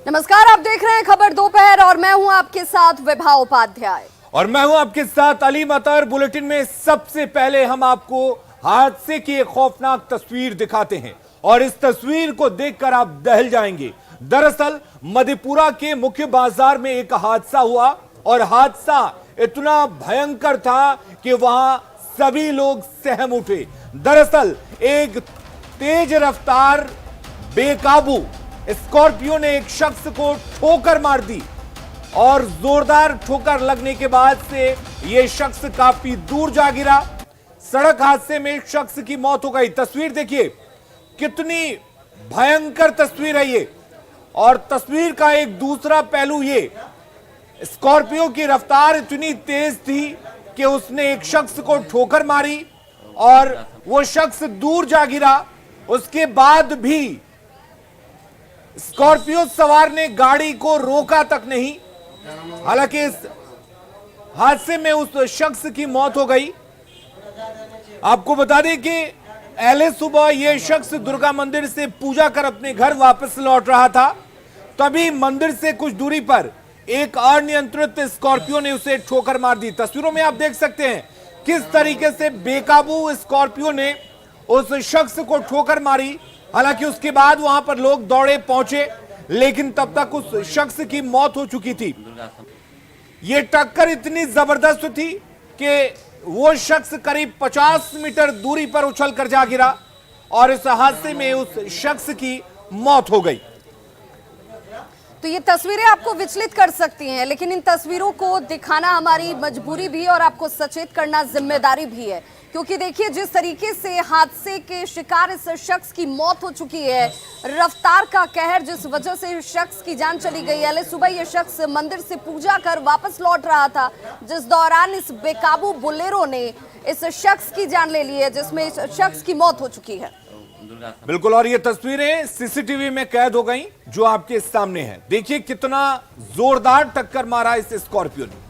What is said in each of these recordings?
नमस्कार, आप देख रहे हैं खबर दोपहर और मैं हूं आपके साथ विभा उपाध्याय और मैं हूं आपके साथ अली मतर। बुलेटिन में सबसे पहले हम आपको हादसे की एक खौफनाक तस्वीर दिखाते हैं और इस तस्वीर को देखकर आप दहल जाएंगे। दरअसल मधेपुरा के मुख्य बाजार में एक हादसा हुआ और हादसा इतना भयंकर था कि वहां सभी लोग सहम उठे। दरअसल एक तेज रफ्तार बेकाबू स्कॉर्पियो ने एक शख्स को ठोकर मार दी और जोरदार ठोकर लगने के बाद से यह शख्स काफी दूर जा गिरा। सड़क हादसे में एक शख्स की मौत हो गई। तस्वीर देखिए, कितनी भयंकर तस्वीर है ये। और तस्वीर का एक दूसरा पहलू ये, स्कॉर्पियो की रफ्तार इतनी तेज थी कि उसने एक शख्स को ठोकर मारी और वो शख्स दूर जा गिरा। उसके बाद भी स्कॉर्पियो सवार ने गाड़ी को रोका तक नहीं। हालांकि इस हादसे में उस शख्स की मौत हो गई। आपको बता दें कि पहले सुबह यह शख्स दुर्गा मंदिर से पूजा कर अपने घर वापस लौट रहा था। तभी मंदिर से कुछ दूरी पर एक अनियंत्रित स्कॉर्पियो ने उसे ठोकर मार दी। तस्वीरों में आप देख सकते हैं किस तरीके से बेकाबू स्कॉर्पियो ने उस शख्स को ठोकर मारी। हालांकि उसके बाद वहां पर लोग दौड़े पहुंचे, लेकिन तब तक उस शख्स की मौत हो चुकी थी। यह टक्कर इतनी जबरदस्त थी कि वो शख्स करीब 50 मीटर दूरी पर उछल कर जा गिरा और इस हादसे में उस शख्स की मौत हो गई। तो ये तस्वीरें आपको विचलित कर सकती हैं, लेकिन इन तस्वीरों को दिखाना हमारी मजबूरी भी है और आपको सचेत करना जिम्मेदारी भी है। क्योंकि देखिए, जिस तरीके से हादसे के शिकार इस शख्स की मौत हो चुकी है, रफ्तार का कहर जिस वजह से इस शख्स की जान चली गई है। सुबह ये शख्स मंदिर से पूजा कर वापस लौट रहा था, जिस दौरान इस बेकाबू बोलेरो ने इस शख्स की जान ले ली है, जिसमें इस शख्स की मौत हो चुकी है। बिल्कुल, और ये तस्वीरें सीसीटीवी में कैद हो गई जो आपके सामने है। देखिए कितना जोरदार टक्कर मारा इस स्कॉर्पियो ने।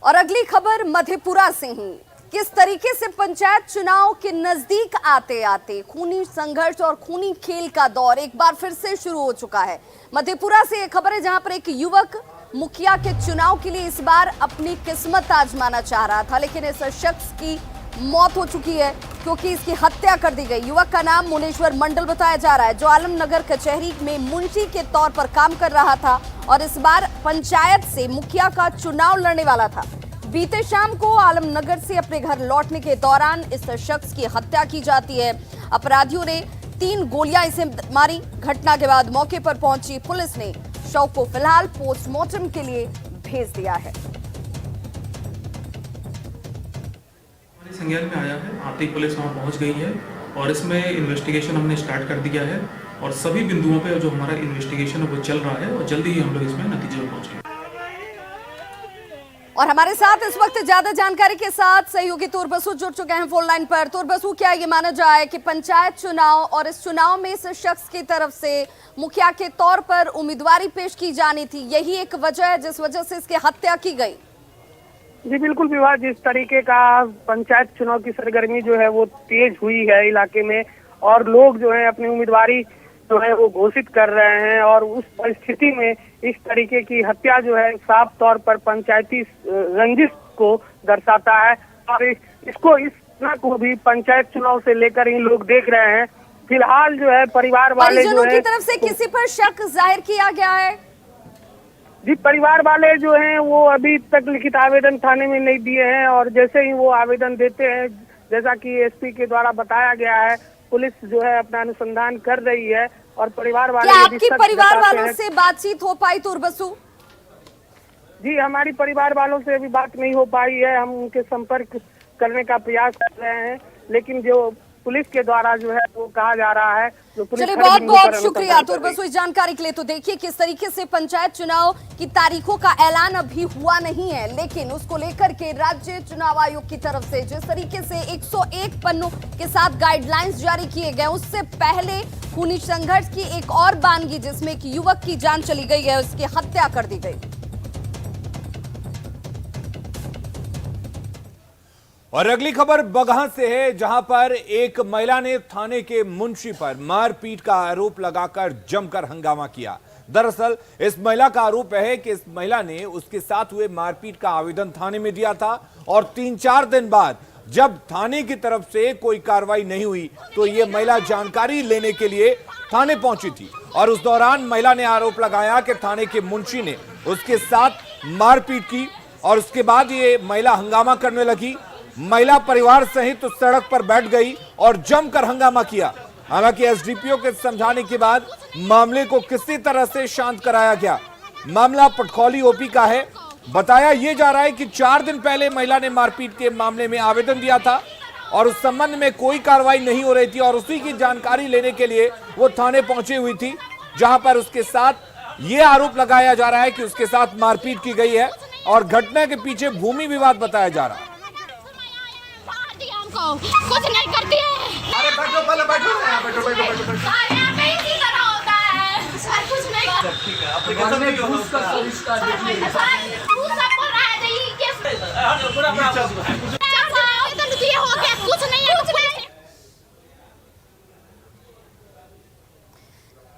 और अगली खबर मधेपुरा से ही, किस तरीके से पंचायत चुनाव के नजदीक आते आते खूनी संघर्ष और खूनी खेल का दौर एक बार फिर से शुरू हो चुका है। मधेपुरा से एक खबर है जहां पर एक युवक मुखिया के चुनाव के लिए इस बार अपनी किस्मत आजमाना चाह रहा था, लेकिन इस शख्स की मौत हो चुकी है क्योंकि इसकी हत्या कर दी गई। युवक का नाम मुनेश्वर मंडल बताया जा रहा है, जो आलमनगर कचहरी में मुंशी के तौर पर काम कर रहा था और इस बार पंचायत से मुखिया का चुनाव लड़ने वाला था। बीते शाम को आलमनगर से अपने घर लौटने के दौरान इस शख्स की हत्या की जाती है। अपराधियों ने 3 गोलियां इसे मारी। घटना के बाद मौके पर पहुंची पुलिस ने शव को फिलहाल पोस्टमार्टम के लिए भेज दिया है। हमारे संज्ञान में आया है, आते ही पुलिस वहां पहुंच गई है और इसमें इन्वेस्टिगेशन हमने स्टार्ट कर दिया है और सभी बिंदुओं पे जो हमारा इन्वेस्टिगेशन है वो चल रहा है और जल्दी ही हम लोग इसमें नतीजे पर पहुंचेंगे। और हमारे साथ इस वक्त ज्यादा जानकारी के साथ सहयोगी तुरबसु जुड़ चुके हैं फोन लाइन पर। तुरबसु, क्या ये माना जाए कि पंचायत चुनाव और इस चुनाव में इस शख्स की तरफ से मुखिया के तौर पर उम्मीदवारी पेश की जानी थी, यही एक वजह है जिस वजह से इसकी हत्या की गई? जी बिल्कुल विवाद, जिस तरीके का पंचायत चुनाव की सरगर्मी जो है वो तेज हुई है इलाके में और लोग जो है अपनी उम्मीदवारी जो है वो घोषित कर रहे हैं और उस परिस्थिति में इस तरीके की हत्या जो है साफ तौर पर पंचायती रंजिश को दर्शाता है और इसको इस को भी पंचायत चुनाव से लेकर ही लोग देख रहे हैं। फिलहाल जो है परिवार वाले जो है की तरफ से किसी पर शक जाहिर किया गया है? जी, परिवार वाले जो हैं वो अभी तक लिखित आवेदन थाने में नहीं दिए हैं और जैसे ही वो आवेदन देते हैं, जैसा कि एसपी के द्वारा बताया गया है, पुलिस जो है अपना अनुसंधान कर रही है और परिवार वाले क्या आपकी परिवार वालों से बातचीत हो पाई तुरबसु? जी, हमारी परिवार वालों से अभी बात नहीं हो पाई है। हम उनके संपर्क करने का प्रयास कर रहे हैं, लेकिन जो पुलिस के द्वारा जो है वो कहा जा रहा है। चलिए, बहुत बहुत शुक्रिया तुरबसु इस जानकारी के लिए। तो देखिए किस तरीके से पंचायत चुनाव की तारीखों का ऐलान अभी हुआ नहीं है, लेकिन उसको लेकर के राज्य चुनाव आयोग की तरफ से जिस तरीके से 101 पन्नों के साथ गाइडलाइंस जारी किए गए, उससे पहले खूनी संघर्ष की एक और बानगी जिसमें एक युवक की जान चली गई है, उसकी हत्या कर दी गई। और अगली खबर बगहा से है, जहां पर एक महिला ने थाने के मुंशी पर मारपीट का आरोप लगाकर जमकर हंगामा किया। दरअसल इस महिला का आरोप है कि इस महिला ने उसके साथ हुए मारपीट का आवेदन थाने में दिया था और 3-4 दिन बाद जब थाने की तरफ से कोई कार्रवाई नहीं हुई तो ये महिला जानकारी लेने के लिए थाने पहुंची थी और उस दौरान महिला ने आरोप लगाया कि थाने के मुंशी ने उसके साथ मारपीट की और उसके बाद ये महिला हंगामा करने लगी। महिला परिवार सहित तो सड़क पर बैठ गई और जमकर हंगामा किया। हालांकि एसडीपीओ के समझाने के बाद मामले को किसी तरह से शांत कराया गया। मामला पटखौली ओपी का है। बताया यह जा रहा है कि 4 दिन पहले महिला ने मारपीट के मामले में आवेदन दिया था और उस संबंध में कोई कार्रवाई नहीं हो रही थी और उसी की जानकारी लेने के लिए वो थाने पहुंची हुई थी, जहां पर उसके साथ ये आरोप लगाया जा रहा है कि उसके साथ मारपीट की गई है और घटना के पीछे भूमि विवाद बताया जा रहा है। कुछ नहीं करती है। अरे बैठो, पहले बैठो यहाँ, बैठो। यहाँ पे इसी तरह होता है, सर कुछ नहीं कर। ठीक है, एप्लीकेशन नहीं होगा उसका। तू सब बोल रहा है तो ये केस तो ये हो गया, कुछ नहीं है, कुछ नहीं।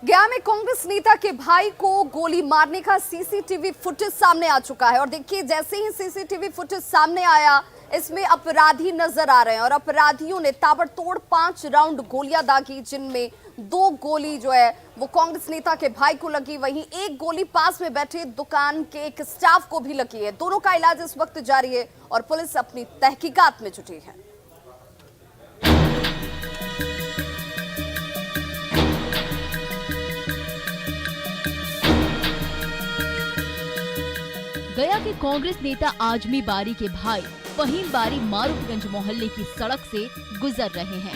गया में कांग्रेस नेता के भाई को गोली मारने का सीसीटीवी फुटेज सामने आ चुका है और देखिए जैसे ही सीसीटीवी फुटेज सामने आया इसमें अपराधी नजर आ रहे हैं और अपराधियों ने ताबड़तोड़ 5 राउंड गोलियां दागी, जिनमें 2 गोली जो है वो कांग्रेस नेता के भाई को लगी, वहीं 1 गोली पास में बैठे दुकान के एक स्टाफ को भी लगी है। दोनों का इलाज इस वक्त जारी है और पुलिस अपनी तहकीकात में जुटी है। गया के कांग्रेस नेता आजमी बारी के भाई फहीम बारी मारूफगंज मोहल्ले की सड़क से गुजर रहे हैं।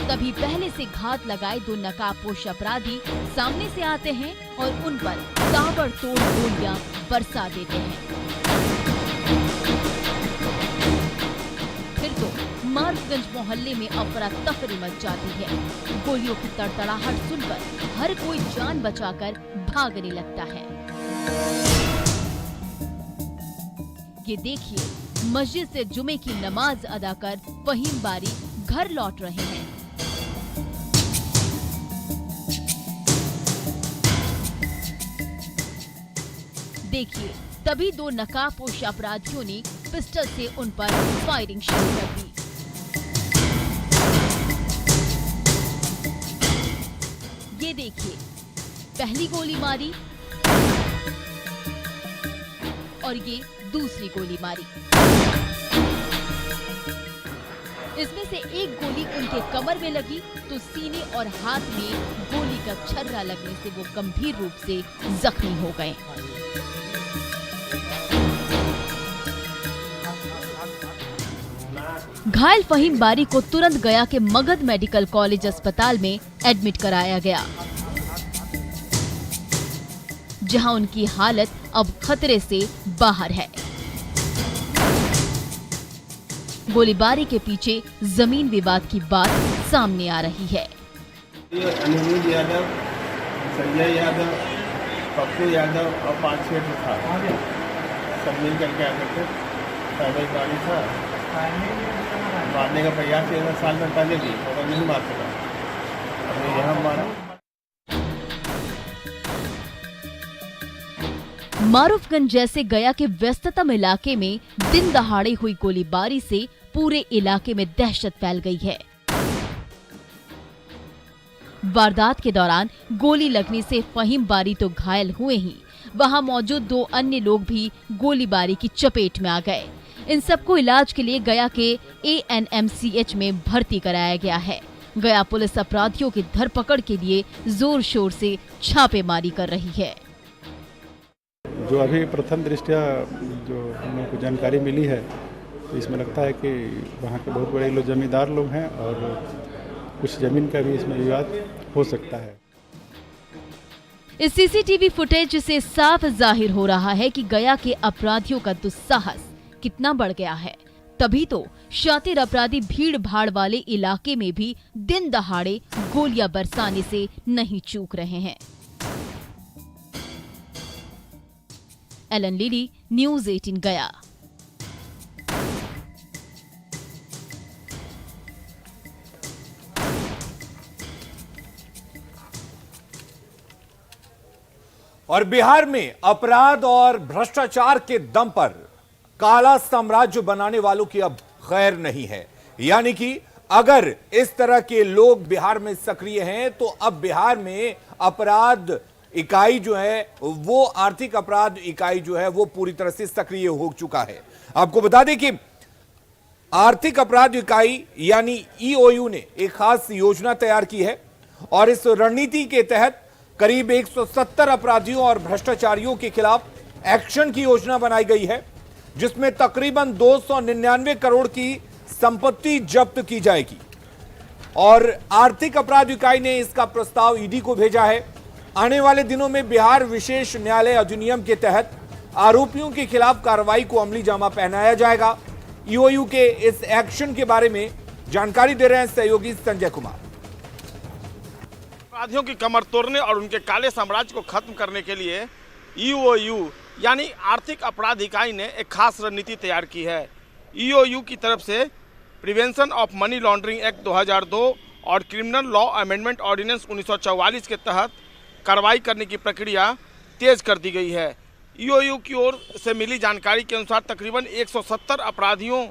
तभी पहले से घात लगाए 2 नकाबपोश अपराधी सामने से आते हैं और उन पर ताबड़तोड़ गोलियां बरसा देते हैं। फिर तो मारूफगंज मोहल्ले में अफरा तफरी मच जाती है। गोलियों की तड़तड़ाहट सुनकर हर कोई जान बचाकर भागने लगता है। ये देखिए मस्जिद से जुमे की नमाज अदा कर फहीम बारी घर लौट रहे हैं। देखिए तभी 2 नकाबपोश अपराधियों ने पिस्टल से उन पर फायरिंग शुरू कर दी। ये देखिए पहली गोली मारी और ये दूसरी गोली मारी। इसमें से एक गोली उनके कमर में लगी तो सीने और हाथ में गोली का छर्रा लगने से वो गंभीर रूप से जख्मी हो गए। घायल फहीम बारी को तुरंत गया के मगध मेडिकल कॉलेज अस्पताल में एडमिट कराया गया, जहां उनकी हालत अब खतरे से बाहर है। गोलीबारी के पीछे जमीन विवाद की बात सामने आ रही है। अनिरुद्ध यादव, संजय यादव, पप्पू यादव और 5-6 था, सब मिल करके आते थे। पहले गाड़ी था मारने का प्रयास 1 साल में पहले भी, मगर नहीं मार सका। हमने यहाँ मारा। मारूफगंज जैसे गया के व्यस्ततम इलाके में दिन दहाड़े हुई गोलीबारी से पूरे इलाके में दहशत फैल गई है। वारदात के दौरान गोली लगने से फहीम बारी तो घायल हुए ही वहां मौजूद 2 अन्य लोग भी गोलीबारी की चपेट में आ गए। इन सबको इलाज के लिए गया के ANMCH में भर्ती कराया गया है। गया पुलिस अपराधियों की धरपकड़ के लिए जोर शोर से छापेमारी कर रही है। जो अभी प्रथम दृष्टया जो हम लोग को जानकारी मिली है तो इसमें लगता है कि वहाँ के बहुत बड़े लोग जमींदार लोग हैं और कुछ जमीन का भी इसमें विवाद हो सकता है। इस सीसीटीवी फुटेज से साफ जाहिर हो रहा है कि गया के अपराधियों का दुस्साहस कितना बढ़ गया है। तभी तो शातिर अपराधी भीड़ भाड़ वाले इलाके में भी दिन दहाड़े गोलियां बरसाने से नहीं चूक रहे हैं। एलन लिली, न्यूज़ 18 गया। और बिहार में अपराध और भ्रष्टाचार के दम पर काला साम्राज्य बनाने वालों की अब खैर नहीं है। यानी कि अगर इस तरह के लोग बिहार में सक्रिय हैं तो अब बिहार में अपराध इकाई जो है वो आर्थिक अपराध इकाई जो है वो पूरी तरह से सक्रिय हो चुका है। आपको बता दें कि आर्थिक अपराध इकाई यानी ईओयू ने एक खास योजना तैयार की है और इस रणनीति के तहत करीब 170 अपराधियों और भ्रष्टाचारियों के खिलाफ एक्शन की योजना बनाई गई है, जिसमें तकरीबन 299 करोड़ की संपत्ति जब्त की जाएगी। और आर्थिक अपराध इकाई ने इसका प्रस्ताव ईडी को भेजा है। आने वाले दिनों में बिहार विशेष न्यायालय अधिनियम के तहत आरोपियों के खिलाफ कार्रवाई को अमली जामा पहनाया जाएगा। ईओयू के इस एक्शन के बारे में जानकारी दे रहे हैं सहयोगी संजय कुमार। अपराधियों की कमर तोड़ने और उनके काले साम्राज्य को खत्म करने के लिए ईओयू यानी आर्थिक अपराध इकाई ने एक खास रणनीति तैयार की है। ईओयू की तरफ से prevention of money laundering act 2002 और क्रिमिनल लॉ अमेंडमेंट ऑर्डिनेंस 1944 के तहत कार्रवाई करने की प्रक्रिया तेज कर दी गई है। ईओयू की ओर से मिली जानकारी के अनुसार तकरीबन 170 अपराधियों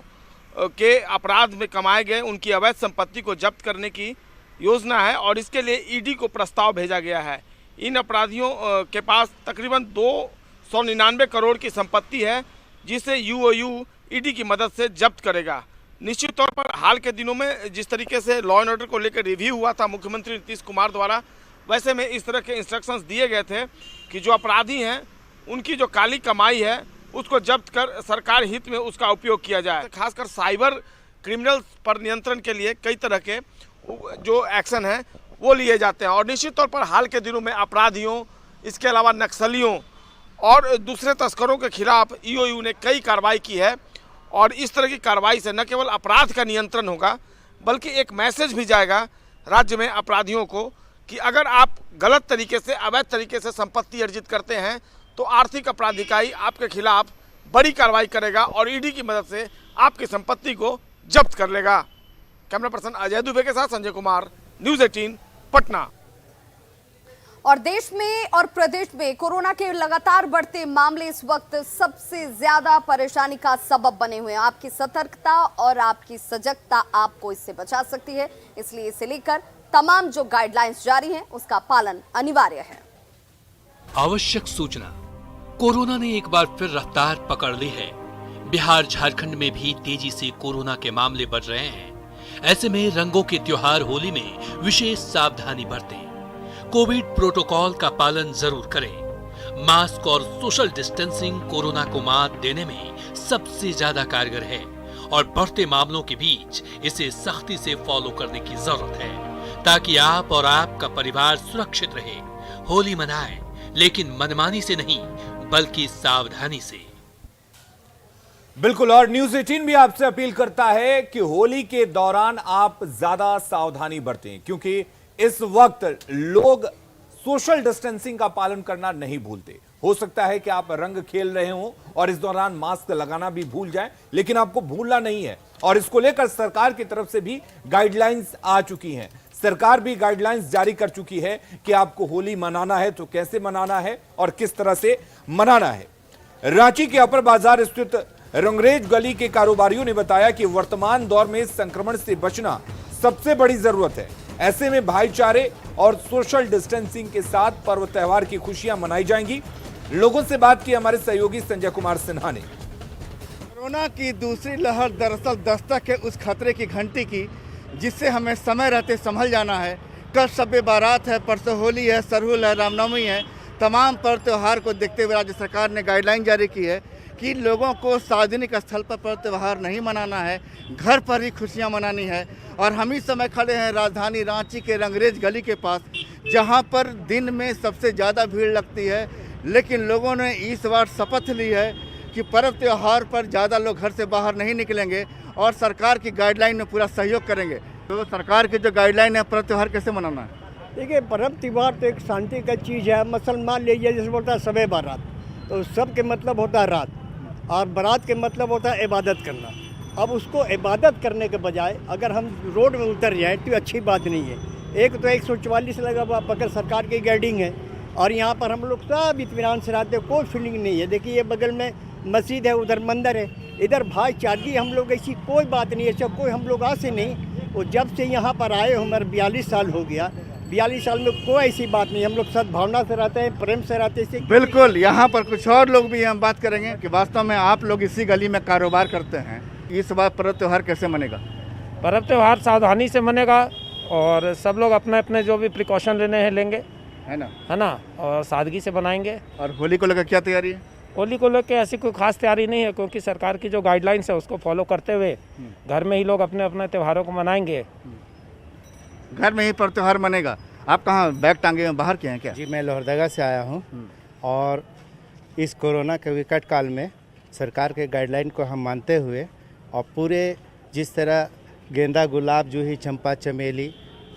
के अपराध में कमाए गए उनकी अवैध संपत्ति को जब्त करने की योजना है और इसके लिए ईडी को प्रस्ताव भेजा गया है। इन अपराधियों के पास तकरीबन 299 करोड़ की संपत्ति है, जिसे ईओयू ईडी की मदद से जब्त करेगा। निश्चित तौर पर हाल के दिनों में जिस तरीके से लॉ एंड ऑर्डर को लेकर रिव्यू हुआ था मुख्यमंत्री नीतीश कुमार द्वारा, वैसे में इस तरह के इंस्ट्रक्शंस दिए गए थे कि जो अपराधी हैं उनकी जो काली कमाई है उसको जब्त कर सरकार हित में उसका उपयोग किया जाए। खासकर साइबर क्रिमिनल्स पर नियंत्रण के लिए कई तरह के जो एक्शन है वो लिए जाते हैं और निश्चित तौर पर हाल के दिनों में अपराधियों, इसके अलावा नक्सलियों और दूसरे तस्करों के खिलाफ ईओयू ने कई कार्रवाई की है। और इस तरह की कार्रवाई से न केवल अपराध का नियंत्रण होगा बल्कि एक मैसेज भी जाएगा राज्य में अपराधियों को कि अगर आप गलत तरीके से, अवैध तरीके से संपत्ति अर्जित करते हैं तो आर्थिक अपराध इकाई आपके खिलाफ बड़ी कार्रवाई करेगा और ईडी की मदद से आपकी संपत्ति को जब्त कर लेगा। कैमरा पर्सन अजय दुबे के साथ संजय कुमार, न्यूज़ 18 पटना। और देश में और प्रदेश में कोरोना के लगातार बढ़ते मामले इस वक्त सबसे ज्यादा परेशानी का सबब बने हुए हैं। आपकी सतर्कता और आपकी सजगता आपको इससे बचा सकती है, इसलिए इसे लेकर तमाम जो गाइडलाइंस जारी हैं उसका पालन अनिवार्य है। आवश्यक सूचना, कोरोना ने एक बार फिर रफ्तार पकड़ ली है। बिहार झारखंड में भी तेजी से कोरोना के मामले बढ़ रहे हैं। ऐसे में रंगों के त्योहार होली में विशेष सावधानी बरतें। कोविड प्रोटोकॉल का पालन जरूर करें। मास्क और सोशल डिस्टेंसिंग कोरोना को मात देने में सबसे ज्यादा कारगर है और बढ़ते मामलों के बीच इसे सख्ती से फॉलो करने की जरूरत है ताकि आप और आपका परिवार सुरक्षित रहे। होली मनाएं, लेकिन मनमानी से नहीं बल्कि सावधानी से। बिल्कुल, और न्यूज़ 18 भी आपसे अपील करता है कि होली के दौरान आप ज्यादा सावधानी बरतें, क्योंकि इस वक्त लोग सोशल डिस्टेंसिंग का पालन करना नहीं भूलते। हो सकता है कि आप रंग खेल रहे हो और इस दौरान मास्क लगाना भी भूल जाएं, लेकिन आपको भूलना नहीं है। और इसको लेकर सरकार की तरफ से भी गाइडलाइंस आ चुकी हैं। सरकार भी गाइडलाइंस जारी कर चुकी है कि आपको होली मनाना है तो कैसे मनाना है और किस तरह से मनाना है। रांची के अपर बाजार स्थित रंगरेज गली के कारोबारियों ने बताया कि वर्तमान दौर में संक्रमण से बचना सबसे बड़ी जरूरत है। ऐसे में भाईचारे और सोशल डिस्टेंसिंग के साथ पर्व त्योहार की खुशियां मनाई जाएंगी। लोगों से बात की हमारे सहयोगी संजय कुमार सिन्हा ने। कोरोना की दूसरी लहर दरअसल दस्तक है उस खतरे की घंटी की जिससे हमें समय रहते संभल जाना है। कल शब बारात है, परसों होली है, सरहुल है, रामनवमी है। तमाम पर्व त्योहार को देखते हुए राज्य सरकार ने गाइडलाइन जारी की है कि लोगों को सार्वजनिक स्थल पर पर्व त्यौहार नहीं मनाना है, घर पर ही खुशियां मनानी है। और हम इस समय खड़े हैं राजधानी रांची के रंगरेज गली के पास, जहां पर दिन में सबसे ज़्यादा भीड़ लगती है, लेकिन लोगों ने इस बार शपथ ली है कि पर्व त्यौहार पर ज़्यादा लोग घर से बाहर नहीं निकलेंगे और सरकार की गाइडलाइन में पूरा सहयोग करेंगे। तो सरकार की जो गाइडलाइन है पर्व त्यौहार कैसे मनाना है? देखिए, पर्व त्यौहार तो एक शांति का चीज़ है। मुसलमान लीजिए, जैसे बोलता है शब बारात, तो सब के मतलब होता है रात और बारात के मतलब होता है इबादत करना। अब उसको इबादत करने के बजाय अगर हम रोड में उतर जाए तो अच्छी बात नहीं है। एक तो 144 लगा हुआ पकड़ सरकार की गाइडिंग है और यहाँ पर हम लोग सब इत्मीनान से रहते, कोई फीलिंग नहीं है। देखिए ये बगल में मस्जिद है, उधर मंदिर है, इधर भाईचारगी हम लोग, ऐसी कोई बात नहीं है, ऐसा कोई हम लोग आज से नहीं। वो जब से यहाँ पर आए हमारे 42 साल हो गया, 42 साल में कोई ऐसी बात नहीं। हम लोग सद्भावना से रहते हैं, प्रेम से रहते हैं। बिल्कुल, यहाँ पर कुछ और लोग भी हम बात करेंगे कि वास्तव में आप लोग इसी गली में कारोबार करते हैं, इस बार पर्व त्यौहार कैसे मनेगा? पर्व त्यौहार सावधानी से मनेगा और सब लोग अपने अपने जो भी प्रिकॉशन लेने हैं लेंगे, है ना, और सादगी से बनाएंगे। और होली को लेकर क्या तैयारी है? होली को लेकर ऐसी कोई खास तैयारी नहीं है, क्योंकि सरकार की जो गाइडलाइंस है उसको फॉलो करते हुए घर में ही लोग अपने अपने त्योहारों को मनाएंगे। घर में ही पर्व त्यौहार मनेगा। आप कहाँ बैग टांगे हैं, बाहर के हैं क्या? जी, मैं लोहरदगा से आया हूँ और इस कोरोना के विकट काल में सरकार के गाइडलाइन को हम मानते हुए और पूरे जिस तरह गेंदा, गुलाब, जूही, चंपा, चमेली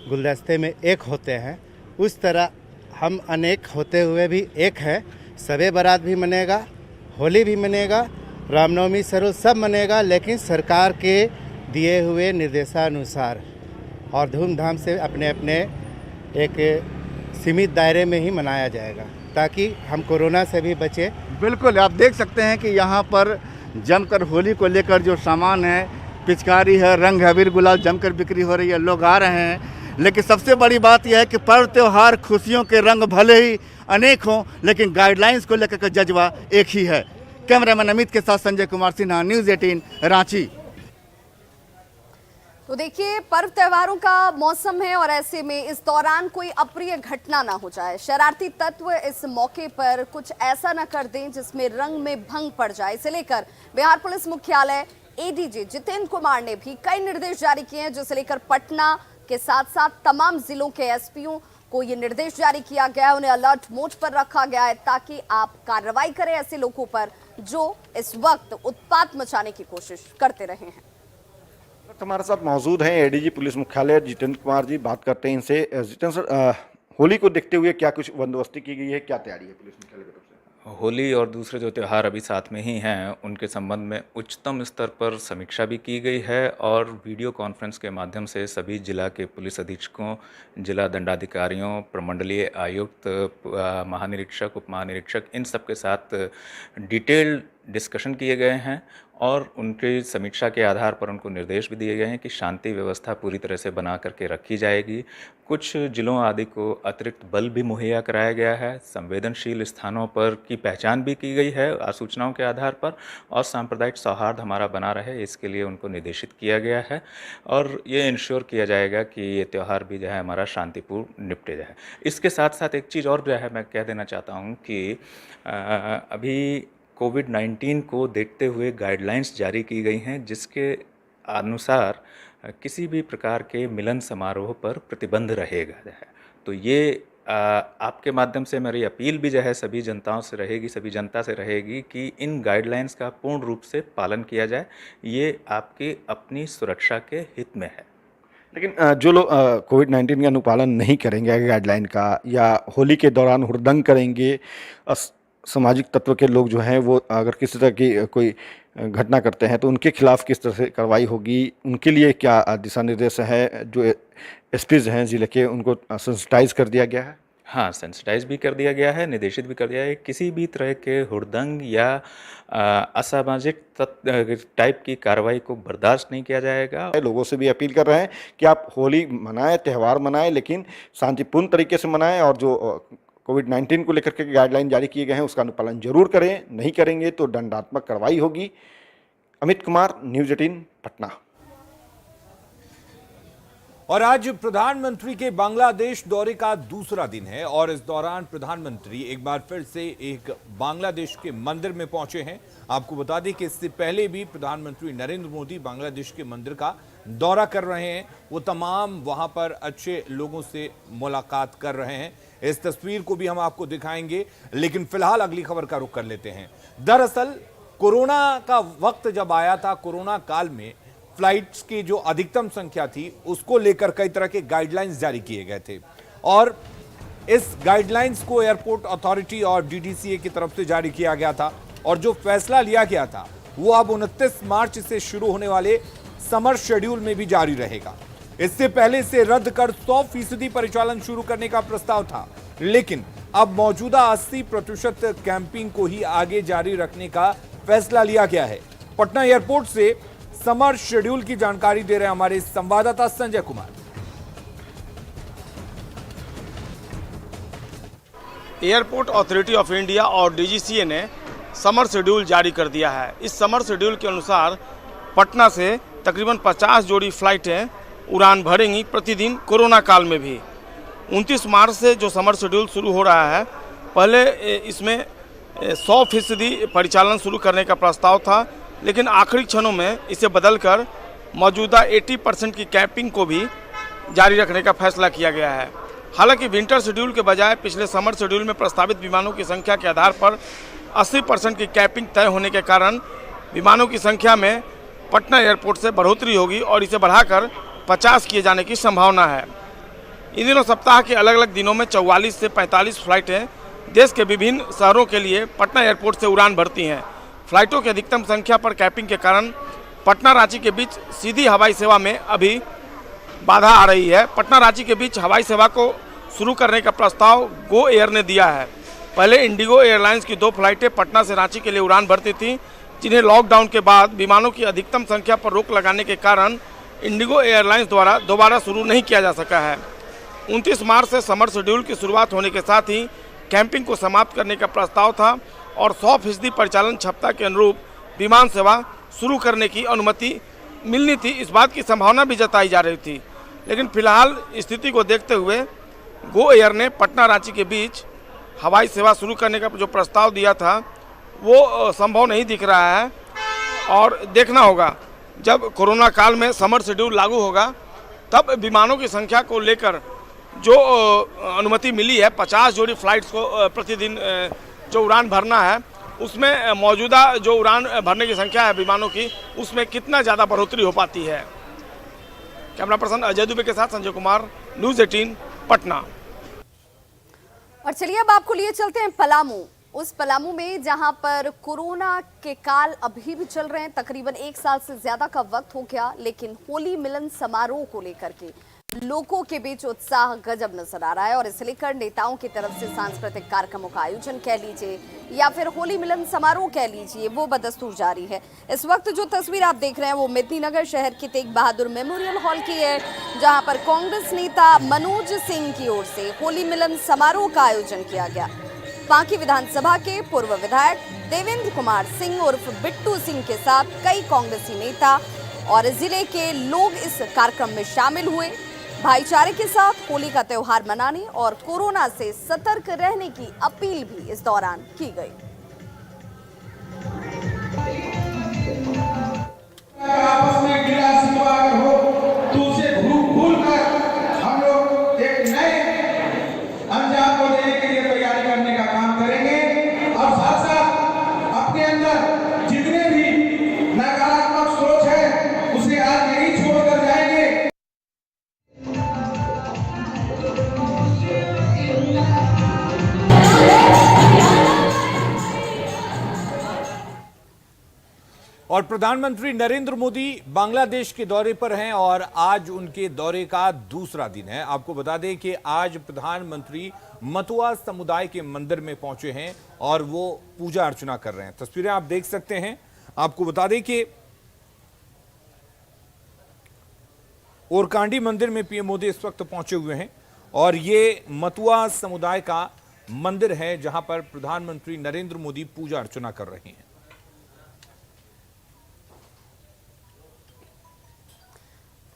गुलदस्ते में एक होते हैं, उस तरह हम अनेक होते हुए भी एक हैं। सबे बारात भी मनेगा, होली भी मनेगा, रामनवमी, सरो सब मनेगा, लेकिन सरकार के दिए हुए निर्देशानुसार और धूमधाम से अपने अपने एक सीमित दायरे में ही मनाया जाएगा, ताकि हम कोरोना से भी बचें। बिल्कुल, आप देख सकते हैं कि यहाँ पर जमकर होली को लेकर जो सामान है, पिचकारी है, रंग अबीर गुलाल जमकर बिक्री हो रही है, लोग आ रहे हैं। लेकिन सबसे बड़ी बात यह है कि पर्व त्यौहार खुशियों के रंग भले ही अनेक हों, लेकिन गाइडलाइंस को लेकर का जज्बा एक ही है। कैमरामैन अमित के साथ संजय कुमार सिन्हा, न्यूज़ 18 रांची। तो देखिए, पर्व त्योहारों का मौसम है और ऐसे में इस दौरान कोई अप्रिय घटना ना हो जाए। शरारती तत्व इस मौके पर कुछ ऐसा न कर दें जिसमें रंग में भंग पड़ जाए। इसे लेकर बिहार पुलिस मुख्यालय एडीजी जितेंद्र कुमार ने भी कई निर्देश जारी किए हैं, जिसे लेकर पटना के साथ साथ तमाम जिलों के एसपीओ को ये निर्देश जारी किया गया है। उन्हें अलर्ट मोड पर रखा गया है ताकि आप कार्रवाई करें ऐसे लोगों पर जो इस वक्त उत्पात मचाने की कोशिश करते रहे हैं। हमारे साथ मौजूद हैं एडीजी पुलिस मुख्यालय जितेंद्र कुमार जी, बात करते हैं इनसे। जितेंद्र सर, होली को देखते हुए क्या कुछ बंदोबस्ती की गई है, क्या तैयारी है पुलिस मुख्यालय की तरफ से? होली और दूसरे जो त्यौहार अभी साथ में ही हैं, उनके संबंध में उच्चतम स्तर पर समीक्षा भी की गई है और वीडियो कॉन्फ्रेंस के माध्यम से सभी जिला के पुलिस अधीक्षकों, जिला दंडाधिकारियों, प्रमंडलीय आयुक्त, महानिरीक्षक, उप महानिरीक्षक, इन सब के साथ डिटेल्ड डिस्कशन किए गए हैं और उनकी समीक्षा के आधार पर उनको निर्देश भी दिए गए हैं कि शांति व्यवस्था पूरी तरह से बना करके रखी जाएगी। कुछ जिलों आदि को अतिरिक्त बल भी मुहैया कराया गया है। संवेदनशील स्थानों पर की पहचान भी की गई है सूचनाओं के आधार पर और सांप्रदायिक सौहार्द हमारा बना रहे, इसके लिए उनको निर्देशित किया गया है और ये इंश्योर किया जाएगा कि ये त्यौहार भी जो है हमारा शांतिपूर्ण निपटे जाए। इसके साथ साथ एक चीज़ और जो है मैं कह देना चाहता हूँ कि अभी कोविड-19 को देखते हुए गाइडलाइंस जारी की गई हैं, जिसके अनुसार किसी भी प्रकार के मिलन समारोह पर प्रतिबंध रहेगा। तो ये आपके माध्यम से मेरी अपील भी जो है सभी जनताओं से रहेगी, सभी जनता से रहेगी कि इन गाइडलाइंस का पूर्ण रूप से पालन किया जाए। ये आपकी अपनी सुरक्षा के हित में है। लेकिन जो लोग कोविड-19 का अनुपालन नहीं करेंगे गाइडलाइन का, या होली के दौरान हुड़दंग करेंगे, सामाजिक तत्व के लोग जो हैं वो अगर किसी तरह की कोई घटना करते हैं तो उनके खिलाफ किस तरह से कार्रवाई होगी, उनके लिए क्या दिशा निर्देश है? जो एसपीज हैं जिले के, उनको सेंसिटाइज कर दिया गया है? हाँ, सेंसिटाइज भी कर दिया गया है, निर्देशित भी कर दिया है। किसी भी तरह के हुड़दंग या असामाजिक टाइप की कार्रवाई को बर्दाश्त नहीं किया जाएगा। लोगों से भी अपील कर रहे हैं कि आप होली मनाएं, त्यौहार मनाएं, लेकिन शांतिपूर्ण तरीके से मनाएं और जो कोविड-19 को लेकर के गाइडलाइन जारी किए गए हैं उसका अनुपालन जरूर करें। नहीं करेंगे तो दंडात्मक कार्रवाई होगी। अमित कुमार, न्यूज़ 18 पटना। और आज प्रधानमंत्री के बांग्लादेश दौरे का दूसरा दिन है और इस दौरान प्रधानमंत्री एक बार फिर से एक बांग्लादेश के मंदिर में पहुंचे हैं। आपको बता दें कि इससे पहले भी प्रधानमंत्री नरेंद्र मोदी बांग्लादेश के मंदिर का दौरा कर रहे हैं। वो तमाम वहां पर अच्छे लोगों से मुलाकात कर रहे हैं। इस तस्वीर को भी हम आपको दिखाएंगे, लेकिन फिलहाल अगली खबर का रुख कर लेते हैं। दरअसल कोरोना का वक्त जब आया था, कोरोना काल में फ्लाइट्स की जो अधिकतम संख्या थी उसको लेकर कई तरह के गाइडलाइंस जारी किए गए थे और इस गाइडलाइंस को एयरपोर्ट अथॉरिटी और डीडीसीए की तरफ से जारी किया गया था और जो फैसला लिया गया था वो अब 29 मार्च से शुरू होने वाले समर शेड्यूल में भी जारी रहेगा। इससे पहले इसे रद्द कर 100% परिचालन शुरू करने का प्रस्ताव था, लेकिन अब मौजूदा 80% कैंपिंग को ही आगे जारी रखने का फैसला लिया गया है। पटना एयरपोर्ट से समर शेड्यूल की जानकारी दे रहे हैं हमारे संवाददाता Sanjay Kumar. Airport authority of India और डीजीसीए ने समर शेड्यूल जारी कर दिया है। इस समर शेड्यूल के अनुसार पटना से तकरीबन 50 जोड़ी फ्लाइटें उड़ान भरेंगी प्रतिदिन कोरोना काल में भी। 29 मार्च से जो समर शेड्यूल शुरू हो रहा है, पहले इसमें 100% परिचालन शुरू करने का प्रस्ताव था, लेकिन आखिरी क्षणों में इसे बदलकर मौजूदा 80% की कैपिंग को भी जारी रखने का फैसला किया गया है। हालांकि विंटर शेड्यूल के बजाय पिछले समर शेड्यूल में प्रस्तावित विमानों की संख्या के आधार पर 80% की कैपिंग तय होने के कारण विमानों की संख्या में पटना एयरपोर्ट से बढ़ोतरी होगी और इसे बढ़ाकर 50 किए जाने की संभावना है। इन दिनों सप्ताह के अलग अलग दिनों में 44 से 45 फ्लाइटें देश के विभिन्न शहरों के लिए पटना एयरपोर्ट से उड़ान भरती हैं। फ्लाइटों की अधिकतम संख्या पर कैपिंग के कारण पटना रांची के बीच सीधी हवाई सेवा में अभी बाधा आ रही है। पटना रांची के बीच हवाई सेवा को शुरू करने का प्रस्ताव गो एयर ने दिया है। पहले इंडिगो एयरलाइंस की 2 फ्लाइटें पटना से रांची के लिए उड़ान भरती थीं, जिन्हें लॉकडाउन के बाद विमानों की अधिकतम संख्या पर रोक लगाने के कारण इंडिगो एयरलाइंस द्वारा दोबारा शुरू नहीं किया जा सका है। 29 मार्च से समर शेड्यूल की शुरुआत होने के साथ ही कैंपिंग को समाप्त करने का प्रस्ताव था और 100% परिचालन क्षमता के अनुरूप विमान सेवा शुरू करने की अनुमति मिलनी थी। इस बात की संभावना भी जताई जा रही थी, लेकिन फिलहाल स्थिति को देखते हुए गो एयर ने पटना रांची के बीच हवाई सेवा शुरू करने का जो प्रस्ताव दिया था वो संभव नहीं दिख रहा है। और देखना होगा जब कोरोना काल में समर शेड्यूल लागू होगा तब विमानों की संख्या को लेकर जो अनुमति मिली है 50 जोड़ी फ्लाइट्स को प्रतिदिन जो उड़ान भरना है, उसमें मौजूदा जो उड़ान भरने की संख्या है विमानों की, उसमें कितना ज़्यादा बढ़ोतरी हो पाती है। कैमरा पर्सन अजय दुबे के साथ संजय कुमार, न्यूज़ 18 पटना। और चलिए अब आपको लिए चलते हैं पलामू। उस पलामू में जहां पर कोरोना के काल अभी भी चल रहे हैं, तकरीबन 1 साल से ज्यादा का वक्त हो गया, लेकिन होली मिलन समारोह को लेकर के लोगों के बीच उत्साह गजब नजर आ रहा है और इसे लेकर नेताओं की तरफ से सांस्कृतिक कार्यक्रमों का आयोजन कह लीजिए या फिर होली मिलन समारोह कह लीजिए, वो बदस्तूर जारी है। इस वक्त जो तस्वीर आप देख रहे हैं वो मेदिनीनगर शहर के तेग बहादुर मेमोरियल हॉल की है, जहां पर कांग्रेस नेता मनोज सिंह की ओर से होली मिलन समारोह का आयोजन किया गया। बांकी विधानसभा के पूर्व विधायक देवेंद्र कुमार सिंह उर्फ बिट्टू सिंह के साथ कई कांग्रेसी नेता और जिले के लोग इस कार्यक्रम में शामिल हुए। भाईचारे के साथ होली का त्योहार मनाने और कोरोना से सतर्क रहने की अपील भी इस दौरान की गई। आपस में गिला शिकवा हो तो उसे भूल कर हम लोग एक नए अंजाम को देने के लिए तैयारी करने का काम करेंगे और साथ साथ अपने अंदर जितने भी नकारात्मक सोच है उसे आज यही छोड़कर जाएंगे। और प्रधानमंत्री नरेंद्र मोदी बांग्लादेश के दौरे पर हैं और आज उनके दौरे का दूसरा दिन है। आपको बता दें कि आज प्रधानमंत्री मतुआ समुदाय के मंदिर में पहुंचे हैं और वो पूजा अर्चना कर रहे हैं। तस्वीरें आप देख सकते हैं। आपको बता दें कि ओरकांडी मंदिर में पीएम मोदी इस वक्त पहुंचे हुए हैं और ये मतुआ समुदाय का मंदिर है जहां पर प्रधानमंत्री नरेंद्र मोदी पूजा अर्चना कर रहे हैं।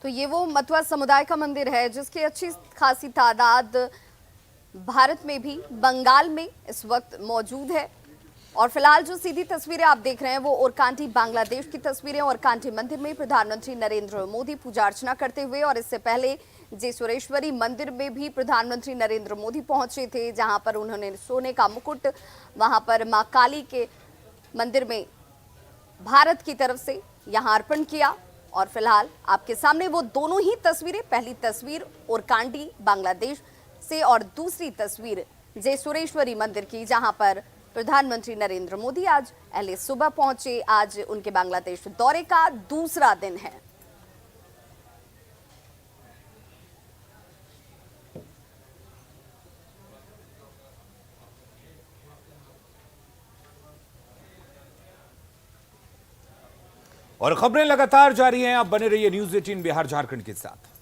तो ये वो मतुआ समुदाय का मंदिर है जिसकी अच्छी खासी तादाद भारत में भी बंगाल में इस वक्त मौजूद है। और फिलहाल जो सीधी तस्वीरें आप देख रहे हैं वो ओरकांडी बांग्लादेश की तस्वीरें। ओरकांडी मंदिर में प्रधानमंत्री नरेंद्र मोदी पूजा अर्चना करते हुए और इससे पहले जेसुरेश्वरी मंदिर में भी प्रधानमंत्री नरेंद्र मोदी पहुंचे थे, जहां पर उन्होंने सोने का मुकुट वहां पर मां काली के मंदिर में भारत की तरफ से यहां अर्पण किया। और फिलहाल आपके सामने वो दोनों ही तस्वीरें, पहली तस्वीर ओरकांडी बांग्लादेश से और दूसरी तस्वीर जेसुरेश्वरी मंदिर की, जहां पर प्रधानमंत्री नरेंद्र मोदी आज पहले सुबह पहुंचे। आज उनके बांग्लादेश दौरे का दूसरा दिन है। और खबरें लगातार जारी हैं। आप बने रहिए न्यूज़ 18 बिहार झारखंड के साथ।